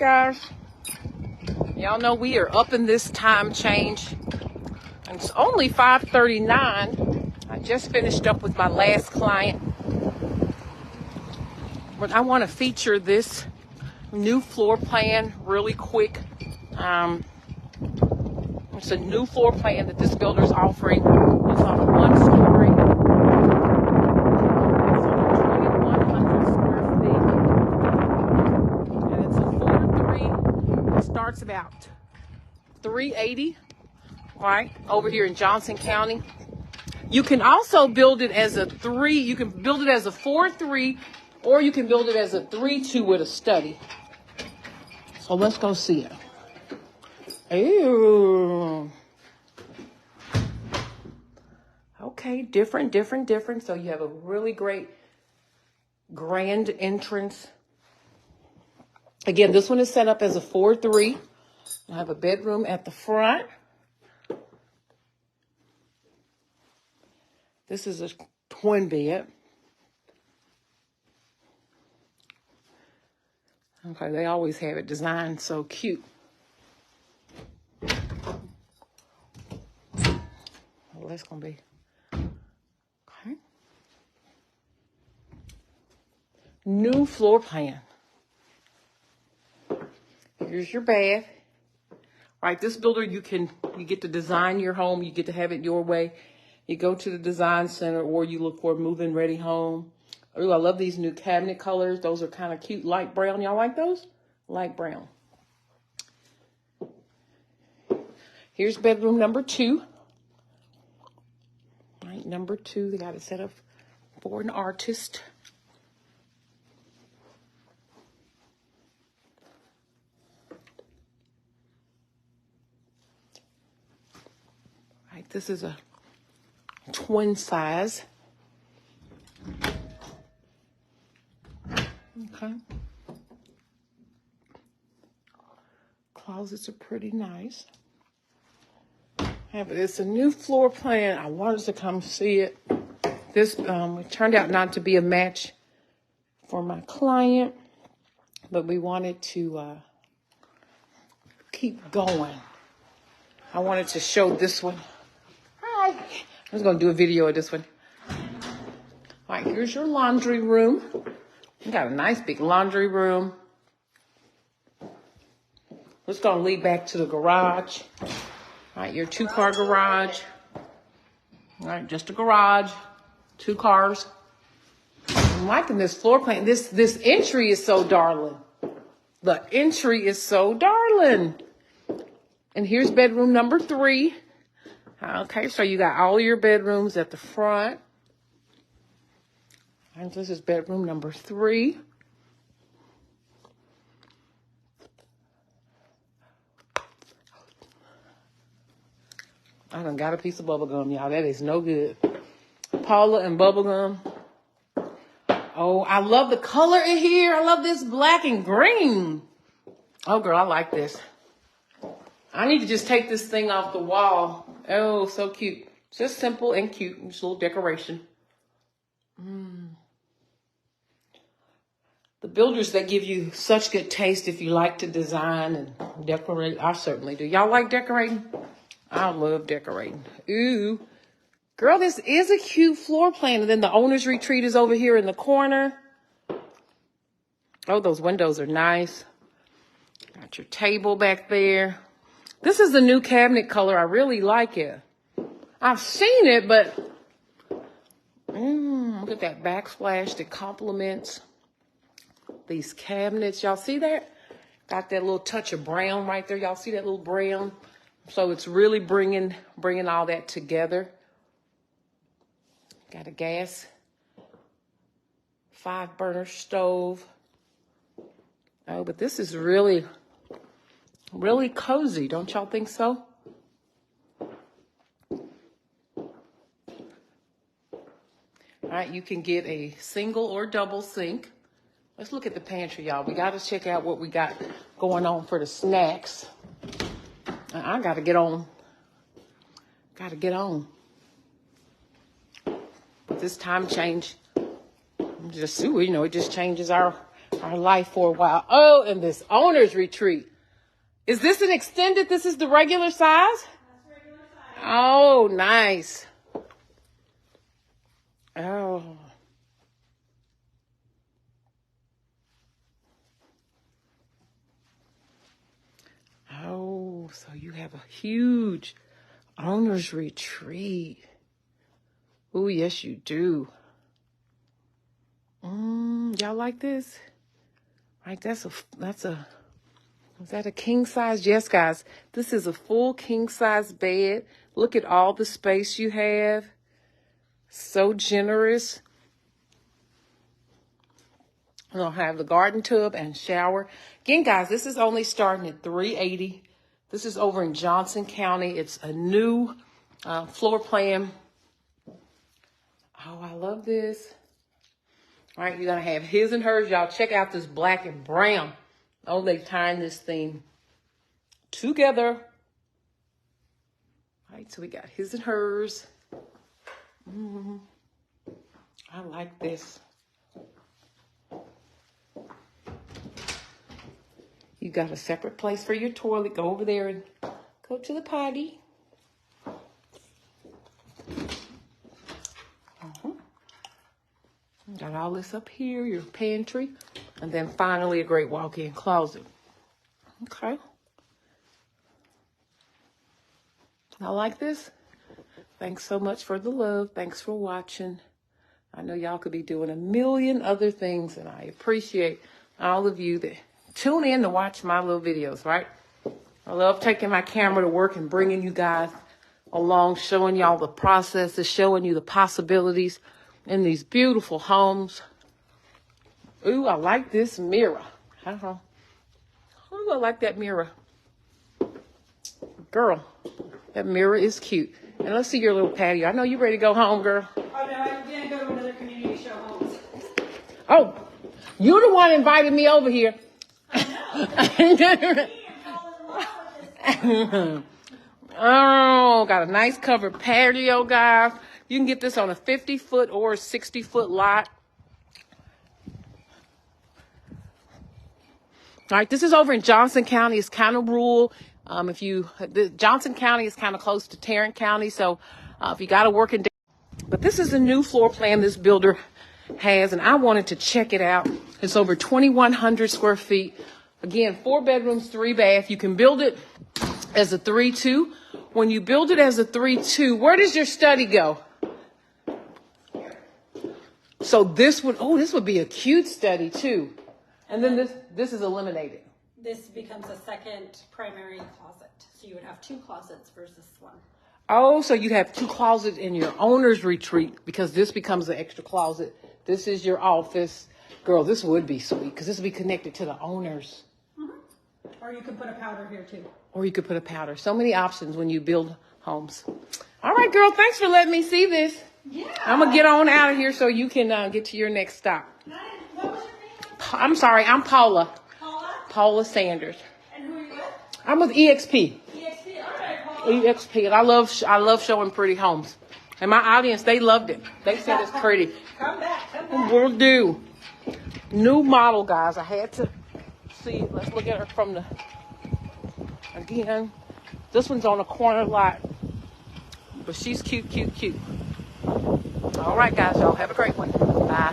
guys. Y'all know we are up in this time change. And it's only 5:39. I just finished up with my last client. But I want to feature this new floor plan really quick. It's a new floor plan that this builder is offering. It's on a 1-story. It's on a 2,100 square feet. And it's a 4-3. It starts about $380, right, over here in Johnson County. You can also build it as a 3. You can build it as a 4-3, or you can build it as a 3-2 with a study. So let's go see it. Ooh. Okay, different. So you have a really great grand entrance. Again, this one is set up as a 4-3. I have a bedroom at the front. This is a twin bed. Okay, they always have it designed so cute. Well, that's gonna be okay. New floor plan. Here's your bath. Right, this builder, you get to design your home. You get to have it your way. You go to the design center, or you look for a move-in ready home. Ooh, I love these new cabinet colors. Those are kind of cute, light brown. Y'all like those? Light brown. Here's bedroom number 2. Right, number 2. They got it set up for an artist. Right, this is a twin size. Okay. Closets are pretty nice. Yeah, but it's a new floor plan. I wanted to come see it. This it turned out not to be a match for my client, but we wanted to keep going. I wanted to show this one. Hi. I was going to do a video of this one. All right, here's your laundry room. You got a nice big laundry room. It's going to lead back to the garage. All right, your 2-car garage. All right, just a garage, 2 cars. I'm liking this floor plan. This entry is so darling. The entry is so darling. And here's bedroom number 3. Okay, so you got all your bedrooms at the front. And this is bedroom number 3. I done got a piece of bubble gum, y'all. That is no good. Paula and bubble gum. Oh, I love the color in here. I love this black and green. Oh, girl, I like this. I need to just take this thing off the wall. Oh, so cute. Just simple and cute. Just a little decoration. The builders that give you such good taste if you like to design and decorate. I certainly do. Y'all like decorating? I love decorating. Ooh. Girl, this is a cute floor plan. And then the owner's retreat is over here in the corner. Oh, those windows are nice. Got your table back there. This is the new cabinet color. I really like it. I've seen it, but look at that backsplash that complements these cabinets. Y'all see that? Got that little touch of brown right there. Y'all see that little brown? So it's really bringing all that together. Got a gas 5-burner stove. Oh, but this is really cozy. Don't y'all think so? All right, you can get a single or double sink. Let's look at the pantry, y'all. We got to check out what we got going on for the snacks. I got to get on. With this time change, it just changes our our life for a while. Oh, and this owner's retreat. Is this an extended? This is the regular size? That's regular size. Oh, nice. Oh. Oh, so you have a huge owner's retreat. Oh, yes, you do. Y'all like this? Right, is that a king size? Yes, guys, this is a full king size bed. Look at all the space you have. So generous. I'll have the garden tub and shower. Again, guys, this is only starting at $380. This is over in Johnson County. It's a new floor plan. Oh, I love this. All right, you're going to have his and hers. Y'all check out this black and brown. Oh, they tying this thing together. All right, so we got his and hers. I like this. You got a separate place for your toilet. Go over there and go to the potty. Got all this up here, your pantry. And then finally a great walk-in closet. Okay. I like this. Thanks so much for the love. Thanks for watching. I know y'all could be doing a million other things, and I appreciate all of you that tune in to watch my little videos, right? I love taking my camera to work and bringing you guys along, showing y'all the processes, showing you the possibilities in these beautiful homes. Ooh, I like this mirror. Ooh, I like that mirror. Girl, that mirror is cute. And let's see your little patio. I know you're ready to go home, girl. Oh, no, I'm going to go to another community show homes. Oh, you're the one invited me over here. Oh, got a nice covered patio, guys. You can get this on a 50-foot or a 60-foot lot. All right, this is over in Johnson County. It's kind of rural. Johnson County is kind of close to Tarrant County, so if you got to work in, but this is a new floor plan this builder has, and I wanted to check it out. It's over 2,100 square feet. Again, 4 bedrooms, 3 bath. You can build it as a 3-2. When you build it as a 3-2, where does your study go? So this would be a cute study too. And then this is eliminated. This becomes a second primary closet. So you would have 2 closets versus 1. Oh, so you have 2 closets in your owner's retreat because this becomes an extra closet. This is your office. Girl, this would be sweet because this would be connected to the owners. Or you could put a powder here too. Or you could put a powder. So many options when you build homes. All right, girl, thanks for letting me see this. Yeah. I'm going to get on out of here so you can get to your next stop. What was your name? I'm sorry, I'm Paula. Paula? Paula Sanders. And who are you with? I'm with EXP. EXP. All right, Paula. EXP. And I love showing pretty homes. And my audience, they loved it. They said it's pretty. Come back. Will do. New model, guys. I had to see. Let's look at her from the, again, this one's on a corner lot. But she's cute, cute, cute. All right, guys, y'all have a great one. Bye.